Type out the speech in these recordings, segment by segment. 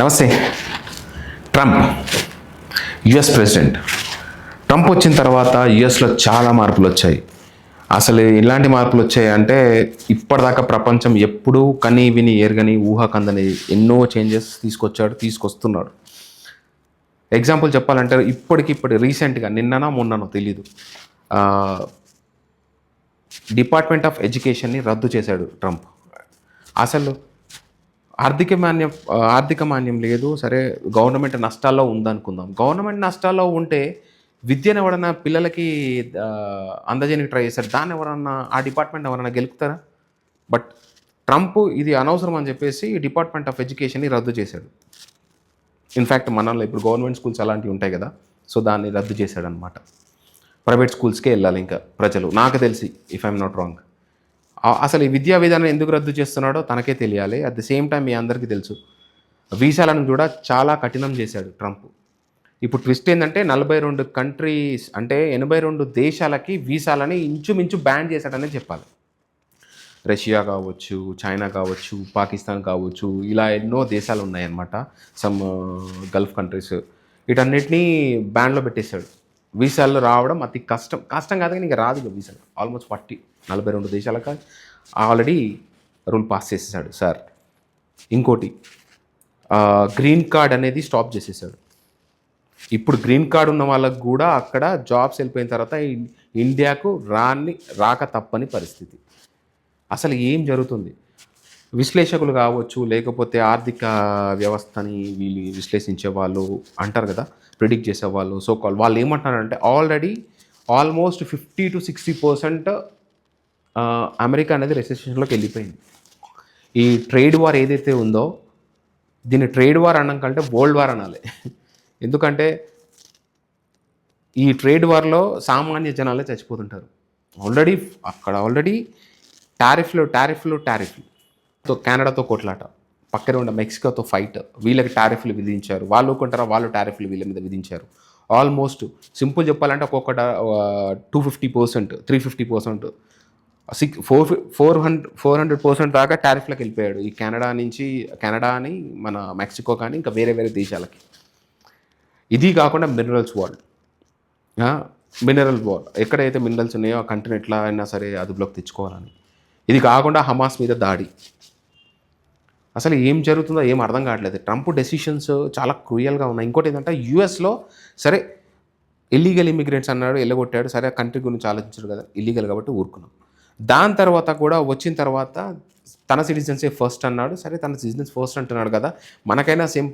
నమస్తే. Trump US president. Trump వచ్చిన తర్వాత యుఎస్లో చాలా మార్పులు వచ్చాయి. అసలు ఇలాంటి మార్పులు వచ్చాయి అంటే ఇప్పటిదాకా ప్రపంచం ఎప్పుడూ కని విని ఎరగని ఊహకందని ఎన్నో చేంజెస్ తీసుకొస్తున్నాడు. ఎగ్జాంపుల్ చెప్పాలంటే ఇప్పటికిప్పుడు రీసెంట్గా నిన్ననో మొన్ననో తెలీదు, డిపార్ట్మెంట్ ఆఫ్ ఎడ్యుకేషన్ని రద్దు చేశాడు ట్రంప్. అసలు ఆర్థిక మాన్యం లేదు, సరే గవర్నమెంట్ నష్టాల్లో ఉందనుకుందాం. గవర్నమెంట్ నష్టాల్లో ఉంటే విద్యను ఎవరన్నా పిల్లలకి అందజేయడానికి ట్రై చేశారు, దాన్ని ఎవరన్నా ఆ డిపార్ట్మెంట్ ఎవరన్నా గెలుపుతారా? బట్ ట్రంప్ ఇది అనవసరం అని చెప్పేసి డిపార్ట్మెంట్ ఆఫ్ ఎడ్యుకేషన్ని రద్దు చేశాడు. ఇన్ఫ్యాక్ట్ మనలో ఇప్పుడు గవర్నమెంట్ స్కూల్స్ అలాంటివి ఉంటాయి కదా, సో దాన్ని రద్దు చేశాడు అనమాట. ప్రైవేట్ స్కూల్స్కే వెళ్ళాలి ఇంకా ప్రజలు, నాకు తెలిసి, ఇఫ్ ఐఎమ్ నాట్ రాంగ్. అసలు ఈ విద్యా విధానం ఎందుకు రద్దు చేస్తున్నాడో తనకే తెలియాలి. అట్ ది సేమ్ టైం మీ అందరికీ తెలుసు, వీసాలను కూడా చాలా కఠినం చేశాడు ట్రంప్. ఇప్పుడు ట్విస్ట్ ఏంటంటే 42 కంట్రీస్ అంటే 82 దేశాలకి వీసాలని ఇంచుమించు బ్యాన్ చేశాడనే చెప్పాలి. రష్యా కావచ్చు, చైనా కావచ్చు, పాకిస్తాన్ కావచ్చు, ఇలా ఎన్నో దేశాలు ఉన్నాయన్నమాట. సమ్ గల్ఫ్ కంట్రీస్, వీటన్నిటినీ బ్యాన్లో పెట్టేశాడు. వీసాల్లో రావడం అతి కష్టం కాదు, కానీ ఇంకా రాదు ఇక వీసాలు. ఆల్మోస్ట్ 42 దేశాలకు ఆల్రెడీ రూల్ పాస్ చేసేసాడు సార్. ఇంకోటి, గ్రీన్ కార్డ్ అనేది స్టాప్ చేసేసాడు. ఇప్పుడు గ్రీన్ కార్డ్ ఉన్న వాళ్ళకు కూడా అక్కడ జాబ్స్ వెళ్ళిపోయిన తర్వాత ఇండియాకు రాక తప్పని పరిస్థితి. అసలు ఏం జరుగుతుంది? విశ్లేషకులు కావచ్చు, లేకపోతే ఆర్థిక వ్యవస్థని వీళ్ళు విశ్లేషించే వాళ్ళు అంటారు కదా, ప్రిడిక్ట్ చేసేవాళ్ళు, సో కాల్ వాళ్ళు ఏమంటున్నారంటే ఆల్రెడీ ఆల్మోస్ట్ 50 to 60% అమెరికా అనేది రెసెషన్లోకి వెళ్ళిపోయింది. ఈ ట్రేడ్ వార్ ఏదైతే ఉందో, దీన్ని ట్రేడ్ వార్ అనడం కంటే వరల్డ్ వార్ అనాలి. ఎందుకంటే ఈ ట్రేడ్ వార్లో సామాన్య జనాలే చచ్చిపోతుంటారు. ఆల్రెడీ టారిఫ్లు తో కెనడాతో కొట్లాట, పక్కనే ఉన్న మెక్సికోతో ఫైట్, వీళ్ళకి టారిఫ్లు విధించారు, వాళ్ళు కొంటారా, వాళ్ళు టారిఫ్లు వీళ్ళ మీద విధించారు. ఆల్మోస్ట్ సింపుల్ చెప్పాలంటే ఒక్కొక్క 250%, 350%, 400% దాకా టారిఫ్లకు వెళ్ళిపోయాడు. ఈ కెనడా అని మన మెక్సికో కానీ ఇంకా వేరే దేశాలకి. ఇది కాకుండా మినరల్ వార్, ఎక్కడైతే మినరల్స్ ఉన్నాయో ఆ కంట్రీని ఎట్లా అయినా సరే అదుపులోకి తెచ్చుకోవాలని. ఇది కాకుండా హమాస్ మీద దాడి. అసలు ఏం జరుగుతుందో ఏం అర్థం కావట్లేదు. ట్రంప్ డెసిషన్స్ చాలా క్రూయల్గా ఉన్నాయి. ఇంకోటి ఏంటంటే యూఎస్లో సరే ఇల్లీగల్ ఇమిగ్రెంట్స్ అన్నాడు, వెళ్ళగొట్టాడు, సరే ఆ కంట్రీ గురించి ఆలోచించాడు కదా, ఇల్లీగల్ కాబట్టి ఊరుకున్నాం. దాని తర్వాత కూడా వచ్చిన తర్వాత తన సిటిజన్సే ఫస్ట్ అన్నాడు, సరే తన సిటిజన్స్ ఫస్ట్ అంటున్నాడు కదా, మనకైనా సేమ్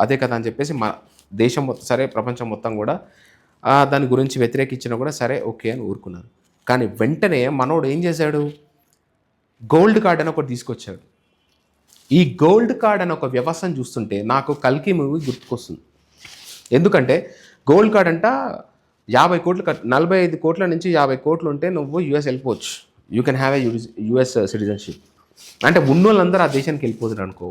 అదే కదా అని చెప్పేసి మన దేశం మొత్తం, సరే ప్రపంచం మొత్తం కూడా దాని గురించి వ్యతిరేకించినా కూడా సరే ఓకే అని ఊరుకున్నారు. కానీ వెంటనే మనోడు ఏం చేశాడు, గోల్డ్ కార్డ్ అని ఒకటి తీసుకొచ్చాడు. ఈ గోల్డ్ కార్డ్ అని ఒక వ్యవస్థను చూస్తుంటే నాకు కల్కి మూవీ గుర్తుకొస్తుంది. ఎందుకంటే గోల్డ్ కార్డ్ అంట 50 కోట్లు 45 కోట్ల నుంచి 50 కోట్లు ఉంటే నువ్వు యూఎస్ వెళ్ళిపోవచ్చు, you can have a US citizenship. అంటే ఉన్నోళ్ళందరూ ఆ దేశానికి వెళ్ళిపోతారు అనుకో.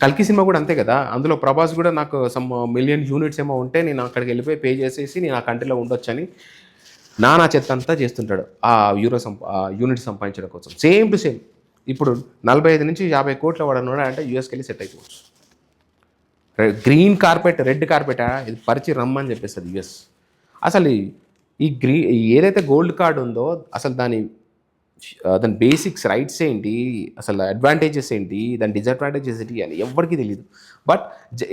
కల్కి సినిమా కూడా అంతే కదా, అందులో ప్రభాస్ కూడా నాకు సమ్ మిలియన్ యూనిట్స్ ఏమో ఉంటే నేను అక్కడికి వెళ్ళిపోయి పే చేసేసి నేను ఆ కంట్రీలో ఉండొచ్చని నానా చెత్త అంతా చేస్తుంటాడు ఆ యూనిట్ సంపాదించడం కోసం. సేమ్ టు సేమ్ ఇప్పుడు 45 నుంచి 50 కోట్ల వాడనున్నా అంటే యూఎస్కి వెళ్ళి సెట్ అయిపోవచ్చు. గ్రీన్ కార్పెట్, రెడ్ కార్పెట్ ఇది పరిచి రమ్మని చెప్పేస్తుంది యూఎస్. అసలు ఈ ఏదైతే గోల్డ్ కార్డ్ ఉందో అసలు దాని బేసిక్స్, రైట్స్ ఏంటి, అసలు అడ్వాంటేజెస్ ఏంటి, దాని డిసడ్వాంటేజెస్ ఏంటి అని ఎవరికీ తెలియదు. బట్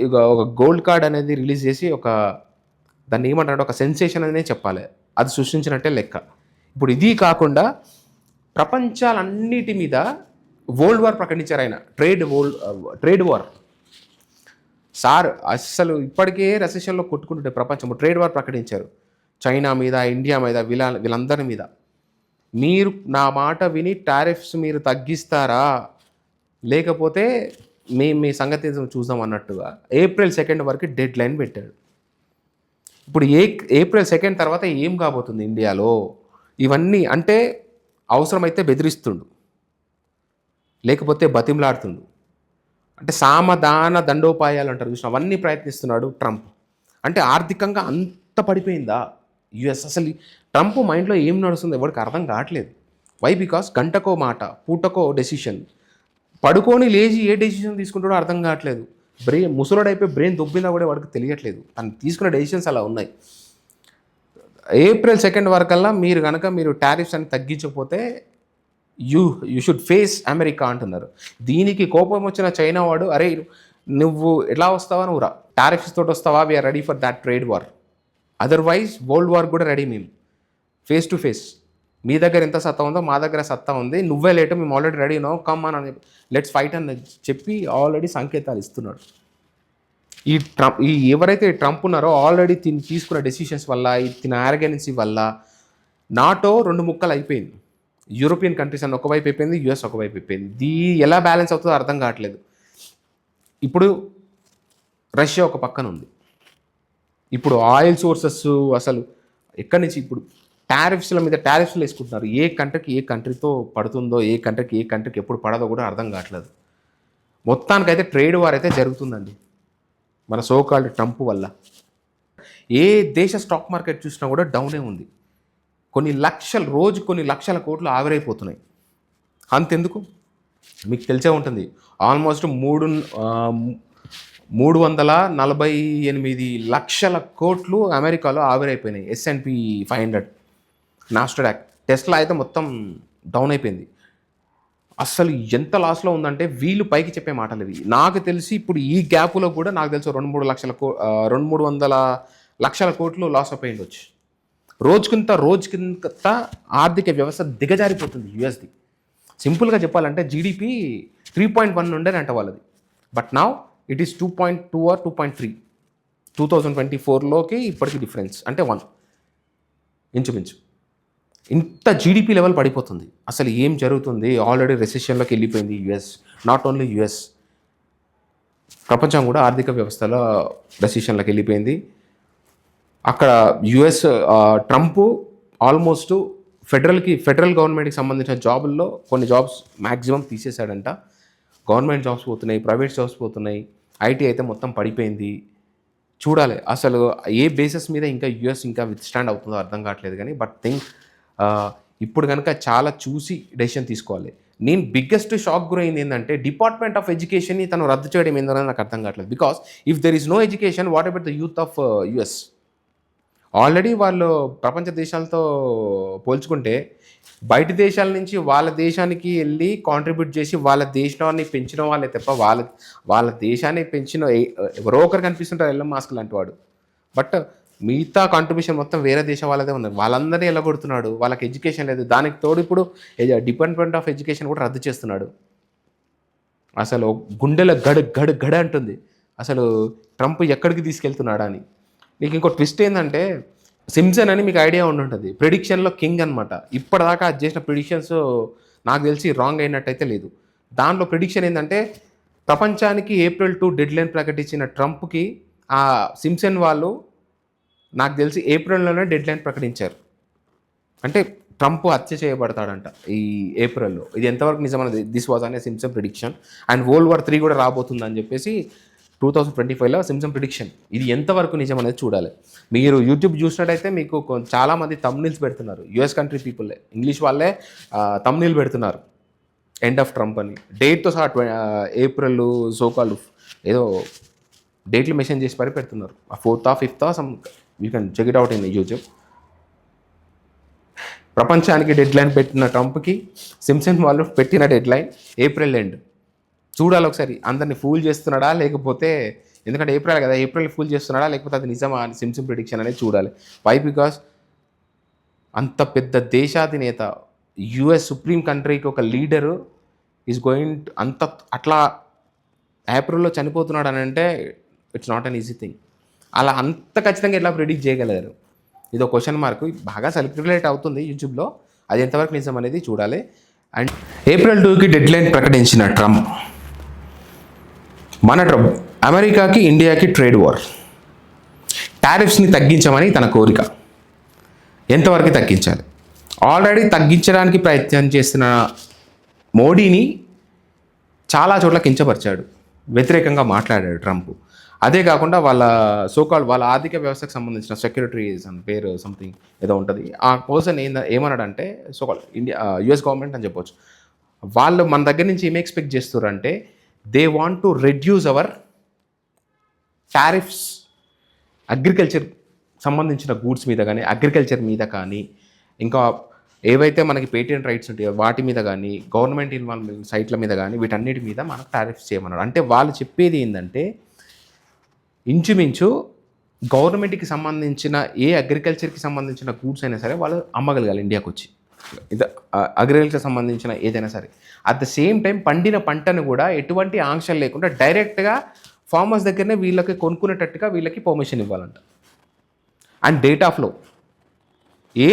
ఒక గోల్డ్ కార్డ్ అనేది రిలీజ్ చేసి దాన్ని ఏమంటారంటే ఒక సెన్సేషన్ అనే చెప్పాలి, అది సృష్టించినట్టే లెక్క. ఇప్పుడు ఇది కాకుండా ప్రపంచాలన్నిటి మీద వరల్డ్ వార్ ప్రకటించారు ఆయన, ట్రేడ్ వార్ సార్. అసలు ఇప్పటికే రెసెషన్లో కొట్టుకుంటుంటే ప్రపంచం ట్రేడ్ వార్ ప్రకటించారు, చైనా మీద, ఇండియా మీద, వీళ్ళందరి మీద. మీరు నా మాట విని టారిఫ్స్ మీరు తగ్గిస్తారా, లేకపోతే మీ సంగతి చూద్దాం అన్నట్టుగా April 2 వరకు డెడ్ లైన్ పెట్టాడు. ఇప్పుడు April 2 తర్వాత ఏం కాబోతుంది ఇండియాలో? ఇవన్నీ అంటే అవసరమైతే బెదిరిస్తుండు, లేకపోతే బతిమలాడుతుండు, అంటే సామధాన దండోపాయాలు అంటారు చూసిన, అవన్నీ ప్రయత్నిస్తున్నాడు ట్రంప్. అంటే ఆర్థికంగా అంత పడిపోయిందా యుఎస్? అసలు ట్రంప్ మైండ్లో ఏం నడుస్తుందో ఎవరికి అర్థం కావట్లేదు. వై? బికాస్ గంటకో మాట, పూటకో డెసిషన్, పడుకొని లేచి ఏ డెసిషన్ తీసుకుంటాడో అర్థం కావట్లేదు. ముసలోడైపోయి బ్రెయిన్ దొబ్బినా కూడా వాడికి తెలియట్లేదు. తను తీసుకున్న డెసిషన్స్ అలా ఉన్నాయి. ఏప్రిల్ 2 వరకల్లా మీరు టారిఫ్స్ అని తగ్గించకపోతే యూ షుడ్ ఫేస్ అమెరికా అంటున్నారు. దీనికి కోపం వచ్చిన చైనా వాడు, అరే నువ్వు ఎలా వస్తావా, నువ్వు రా, టారిఫ్స్ తోటి వస్తావా, we are ready for that trade war, otherwise world war కూడా రెడీ మేము, ఫేస్ టు ఫేస్. మీ దగ్గర ఎంత సత్తా ఉందో మా దగ్గర సత్తా ఉంది, నువ్వే లేటు, మేము ఆల్రెడీ రెడీ నో, కమ్ అని లెట్స్ ఫైట్ అని చెప్పి ఆల్రెడీ సంకేతాలు ఇస్తున్నాడు. ఈ ఎవరైతే ట్రంప్ ఉన్నారో ఆల్రెడీ తీసుకున్న డెసిషన్స్ వల్ల, తిన ఆర్గనెన్సీ వల్ల నాటో 2 ముక్కలు అయిపోయింది. యూరోపియన్ కంట్రీస్ అని ఒకవైపు అయిపోయింది, యుఎస్ ఒకవైపు అయిపోయింది. ఎలా బ్యాలెన్స్ అవుతుందో అర్థం కావట్లేదు. ఇప్పుడు రష్యా ఒక పక్కన ఉంది. ఇప్పుడు ఆయిల్ సోర్సెస్ అసలు ఎక్కడి నుంచి ఇప్పుడు టారిఫ్స్ల మీద టారిఫ్స్లు వేసుకుంటున్నారు. ఏ కంట్రీతో పడుతుందో, ఏ కంట్రీకి ఎప్పుడు పడదో కూడా అర్థం కావట్లేదు. మొత్తానికైతే ట్రేడ్ వార్ అయితే జరుగుతుందండి మన సోకాల్డ్ ట్రంప్ వల్ల. ఏ దేశ స్టాక్ మార్కెట్ చూసినా కూడా డౌనే ఉంది. కొన్ని లక్షల కోట్లు ఆవిరైపోతున్నాయి. అంతెందుకు మీకు తెలిసే ఉంటుంది, ఆల్మోస్ట్ 348 లక్షల కోట్లు అమెరికాలో ఆవిరైపోయినాయి. S&P 500, నాస్డాక్, టెస్లా అయితే మొత్తం డౌన్ అయిపోయింది. అసలు ఎంత లాస్లో ఉందంటే వీళ్ళు పైకి చెప్పే మాటలు ఇవి. నాకు తెలిసి ఇప్పుడు ఈ గ్యాప్లో కూడా నాకు తెలిసి 200-300 లక్షల కోట్లు లాస్ అయిపోయి ఉండొచ్చు. రోజుకింత ఆర్థిక వ్యవస్థ దిగజారిపోతుంది యుఎస్ది. సింపుల్గా చెప్పాలంటే జీడిపి 3.1 ఉండేనంట వాళ్ళది, but now it is 2.2 or 2.3. 2024లోకి ఇప్పటికి డిఫరెన్స్ అంటే 1 ఇంచుమించు. ఇంత జీడిపి లెవెల్ పడిపోతుంది. అసలు ఏం జరుగుతుంది? ఆల్రెడీ రెసెషన్లోకి వెళ్ళిపోయింది యుఎస్. నాట్ ఓన్లీ యుఎస్, ప్రపంచం కూడా ఆర్థిక వ్యవస్థలో రెసెషన్లోకి వెళ్ళిపోయింది. అక్కడ యుఎస్ ట్రంప్ ఆల్మోస్ట్ ఫెడరల్ గవర్నమెంట్కి సంబంధించిన జాబుల్లో కొన్ని జాబ్స్ మ్యాక్సిమం తీసేశాడంట. గవర్నమెంట్ జాబ్స్ పోతున్నాయి, ప్రైవేట్ జాబ్స్ పోతున్నాయి, ఐటీ అయితే మొత్తం పడిపోయింది. చూడాలి అసలు ఏ బేసిస్ మీద ఇంకా యుఎస్ ఇంకా విత్స్టాండ్ అవుతుందో అర్థం కావట్లేదు. కానీ బట్ ఇప్పుడు కనుక చాలా చూసి డెసిషన్ తీసుకోవాలి. నేను బిగ్గెస్ట్ షాక్ గురైంది ఏంటంటే డిపార్ట్మెంట్ ఆఫ్ ఎడ్యుకేషన్ని తను రద్దు చేయడం ఏంటనేది నాకు అర్థం కావట్లేదు. Because if there is no education, what about the youth of US? Already వాళ్ళు ప్రపంచ దేశాలతో పోల్చుకుంటే బయట దేశాల నుంచి వాళ్ళ దేశానికి వెళ్ళి కాంట్రిబ్యూట్ చేసి వాళ్ళ దేశాన్ని పెంచిన వాళ్ళే తప్ప వాళ్ళ దేశాన్ని పెంచిన ఎవరో ఒకరు కనిపిస్తుంటారు ఎల్లం మాస్క్ లాంటి వాడు. బట్ మిగతా కాంట్రిబ్యూషన్ మొత్తం వేరే దేశం వాళ్ళదే ఉన్నారు. వాళ్ళందరినీ ఎల్లగొడుతున్నాడు. వాళ్ళకి ఎడ్యుకేషన్ లేదు. దానికి తోడు ఇప్పుడు డిపార్ట్మెంట్ ఆఫ్ ఎడ్యుకేషన్ కూడా రద్దు చేస్తున్నాడు. అసలు గుండెల గడ అంటుంది అసలు ట్రంప్ ఎక్కడికి తీసుకెళ్తున్నాడా అని. మీకు ఇంకో ట్విస్ట్ ఏంటంటే, సింప్సన్ అని మీకు ఐడియా ఉండుంటుంది, ప్రిడిక్షన్లో కింగ్ అనమాట. ఇప్పటిదాకా అది చేసిన ప్రిడిక్షన్స్ నాకు తెలిసి రాంగ్ అయినట్టయితే లేదు. దాంట్లో ప్రిడిక్షన్ ఏంటంటే, ప్రపంచానికి April 2 డెడ్ లైన్ ప్రకటించిన ట్రంప్కి ఆ సింప్సన్ వాళ్ళు నాకు తెలిసి ఏప్రిల్లోనే డెడ్ లైన్ ప్రకటించారు. అంటే ట్రంప్ హత్య చేయబడతాడంట ఈ ఏప్రిల్లో. ఇది ఎంతవరకు నిజమన్నది దిస్ వాజ్ అనే Simpson prediction. And World War 3 కూడా రాబోతుందని చెప్పేసి 2025లో సింప్సన్ ప్రిడిక్షన్. ఇది ఎంతవరకు నిజం అనేది చూడాలి. మీరు యూట్యూబ్ చూసినట్టయితే మీకు చాలామంది తమ్నీల్స్ పెడుతున్నారు, యుఎస్ కంట్రీ పీపుల్లే, ఇంగ్లీష్ వాళ్ళే తమ్నీల్ పెడుతున్నారు ఎండ్ ఆఫ్ ట్రంప్ అని. డేట్తో సహా ఏప్రిల్ సోకాల్ ఏదో డేట్లు మెన్షన్ చేసి పెడుతున్నారు. 4th or 5th some, you can check it out in YouTube. ప్రపంచానికి డెడ్ లైన్ పెట్టిన ట్రంప్కి సింప్సన్ వాళ్ళు పెట్టిన డెడ్ లైన్ ఏప్రిల్ ఎండ్. చూడాలి ఒకసారి అందరినీ ఫూల్ చేస్తున్నాడా లేకపోతే, ఎందుకంటే ఏప్రిల్ కదా, ఏప్రిల్ ఫూల్ చేస్తున్నాడా లేకపోతే అది నిజమా అని సింప్సన్ ప్రిడిక్షన్ అనేది చూడాలి. వై? బికాస్ అంత పెద్ద దేశాధినేత, యుఎస్ సుప్రీం కంట్రీకి ఒక లీడరు ఈజ్ గోయింగ్ అట్లా ఏప్రిల్లో చనిపోతున్నాడు అని అంటే it's not an easy thing. అలా అంత ఖచ్చితంగా ఎట్లా ప్రిడిక్ట్ చేయగలరు? ఇది ఒక క్వశ్చన్ మార్క్. బాగా సర్క్యులేట్ అవుతుంది యూట్యూబ్లో, అది ఎంతవరకు నిజం అనేది చూడాలి. అండ్ April 2కి డెడ్ లైన్ ప్రకటించిన ట్రంప్, మన ట్రంప్ అమెరికాకి ఇండియాకి ట్రేడ్ వార్, టారిఫ్స్ని తగ్గించమని తన కోరిక. ఎంతవరకు తగ్గించాలి? ఆల్రెడీ తగ్గించడానికి ప్రయత్నం చేస్తున్న మోడీని చాలా చోట్ల కించపరిచాడు, వ్యతిరేకంగా మాట్లాడాడు ట్రంప్. అదే కాకుండా వాళ్ళ ఆర్థిక వ్యవస్థకు సంబంధించిన సెక్రటరీస్ అని పేరు సంథింగ్ ఏదో ఉంటుంది, ఆ పర్సన్ ఏమన్నాడంటే యుఎస్ గవర్నమెంట్ అని చెప్పొచ్చు, వాళ్ళు మన దగ్గర నుంచి ఏమి ఎక్స్పెక్ట్ చేస్తారంటే they want to reduce our tariffs agriculture సంబంధించిన గూడ్స్ మీద కానీ, అగ్రికల్చర్ మీద కానీ, ఇంకా ఏవైతే మనకి పేటెంట్ రైట్స్ ఉంటాయో వాటి మీద కానీ, గవర్నమెంట్ ఇన్వాల్వ్మెంట్ సైట్ల మీద కానీ, వీటన్నిటి మీద మనకు టారిఫ్స్ చేయమన్నాడు. అంటే వాళ్ళు చెప్పేది ఏంటంటే ఇంచుమించు గవర్నమెంట్కి సంబంధించిన అగ్రికల్చర్కి సంబంధించిన గూడ్స్ అయినా సరే వాళ్ళు అమ్మగలగాలి ఇండియాకి వచ్చి, ఇది అగ్రికల్చర్ సంబంధించిన ఏదైనా సరే. అట్ ద సేమ్ టైం పండిన పంటను కూడా ఎటువంటి ఆంక్షలు లేకుండా డైరెక్ట్గా ఫార్మర్స్ దగ్గరనే వీళ్ళకి కొనుక్కునేటట్టుగా వీళ్ళకి పర్మిషన్ ఇవ్వాలంట. అండ్ డేటా ఫ్లో ఏ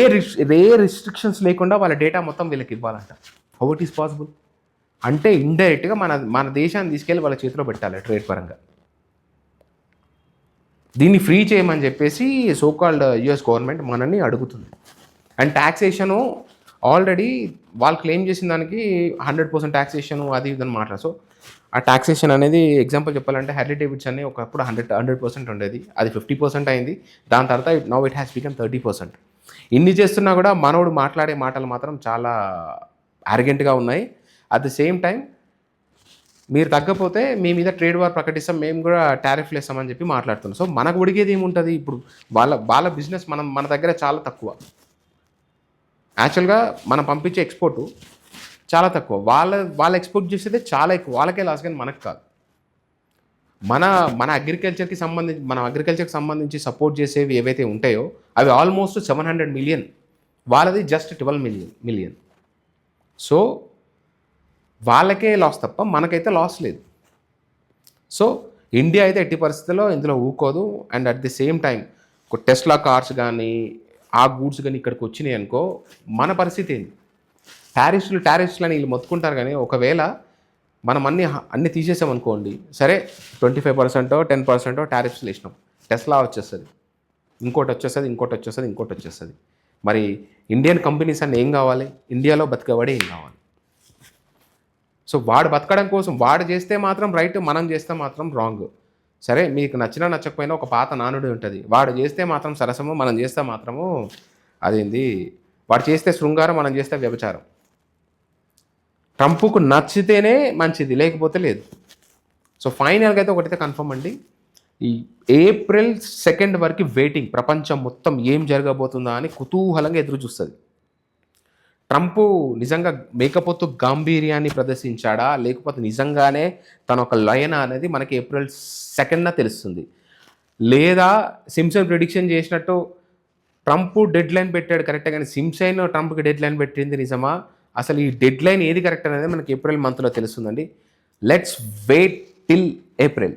రిస్ట్రిక్షన్స్ లేకుండా వాళ్ళ డేటా మొత్తం వీళ్ళకి ఇవ్వాలంట. హౌ ఇట్ ఈస్ పాసిబుల్ అంటే ఇండైరెక్ట్గా మన దేశాన్ని తీసుకెళ్ళి వాళ్ళ చేతిలో పెట్టాలి ట్రేడ్ పరంగా. దీన్ని ఫ్రీ చేయమని చెప్పేసి సోకాల్డ్ యుఎస్ గవర్నమెంట్ మనల్ని అడుగుతుంది. అండ్ ట్యాక్సేషను ఆల్రెడీ వాళ్ళు క్లెయిమ్ చేసిన దానికి 100% ట్యాక్సేషను అది ఇదని మాట్లాడు. సో ఆ ట్యాక్సేషన్ అనేది ఎగ్జాంపుల్ చెప్పాలంటే హ్యార్లీ డేవిడ్సన్ అని ఒకప్పుడు 100% ఉండేది, అది 50% అయింది. దాని తర్వాత నౌ ఇట్ హ్యాస్ బికమ్ 30%. ఇన్ని చేస్తున్నా కూడా మనోడు మాట్లాడే మాటలు మాత్రం చాలా అరగెంట్గా ఉన్నాయి. అట్ ద సేమ్ టైం మీరు తగ్గపోతే మీ మీద ట్రేడ్ వార్ ప్రకటిస్తాం, మేము కూడా టారిఫ్లు వేస్తామని చెప్పి మాట్లాడుతున్నాం. సో మనకు ఉడిగేది ఏముంటుంది ఇప్పుడు? వాళ్ళ బిజినెస్ మన దగ్గర చాలా తక్కువ. యాక్చువల్గా మనం పంపించే ఎక్స్పోర్టు చాలా తక్కువ, వాళ్ళు ఎక్స్పోర్ట్ చేసేదే చాలా ఎక్కువ. వాళ్ళకే లాస్, కానీ మనకు కాదు. మన అగ్రికల్చర్కి సంబంధించి సపోర్ట్ చేసేవి ఏవైతే ఉంటాయో అవి ఆల్మోస్ట్ 700 మిలియన్, వాళ్ళది జస్ట్ 12 మిలియన్. సో వాళ్ళకే లాస్ తప్ప మనకైతే లాస్ లేదు. సో ఇండియా అయితే ఎట్టి పరిస్థితుల్లో ఇందులో ఊకోదు. And at the same time ఒక టెస్లా కార్స్ కానీ ఆ గూడ్స్ కానీ ఇక్కడికి వచ్చినాయి అనుకో, మన పరిస్థితి ఏంటి? టారిఫ్స్లు అని వీళ్ళు మొత్తుకుంటారు, కానీ ఒకవేళ మనం అన్నీ తీసేసామనుకోండి, సరే 25% 10% టారిఫ్స్లు వేసినాం, టెస్లా వచ్చేస్తుంది, ఇంకోటి వచ్చేస్తుంది. మరి ఇండియన్ కంపెనీస్ అన్నీ ఏం కావాలి? ఇండియాలో బతికేవాడే ఏం కావాలి? సో వాడు బతకడం కోసం వాడు చేస్తే మాత్రం రైట్, మనం చేస్తే మాత్రం రాంగ్. సరే మీకు నచ్చకపోయినా ఒక పాత నానుడి ఉంటుంది, వాడు చేస్తే మాత్రం సరసము, మనం చేస్తే మాత్రము అదేంది, వాడు చేస్తే శృంగారం, మనం చేస్తే వ్యభిచారం. ట్రంప్కు నచ్చితేనే మంచిది, లేకపోతే లేదు. సో ఫైనల్గా అయితే ఒకటైతే కన్ఫర్మ్ అండి, ఈ April 2 వరకు వెయిటింగ్. ప్రపంచం మొత్తం ఏం జరగబోతుందా అని కుతూహలంగా ఎదురు చూస్తుంది. ట్రంప్ నిజంగా మేకపోతు గాంభీర్యాన్ని ప్రదర్శించాడా, లేకపోతే నిజంగానే తన ఒక లయన అనేది మనకి April 2 తెలుస్తుంది. లేదా సింప్సన్ ప్రిడిక్షన్ చేసినట్టు ట్రంప్ డెడ్ లైన్ పెట్టాడు కరెక్టే, కానీ సింప్సన్ ట్రంప్కి డెడ్ లైన్ పెట్టింది నిజమా? అసలు ఈ డెడ్ లైన్ ఏది కరెక్ట్ అనేది మనకి April మంత్లో తెలుస్తుందండి. Let's wait till April.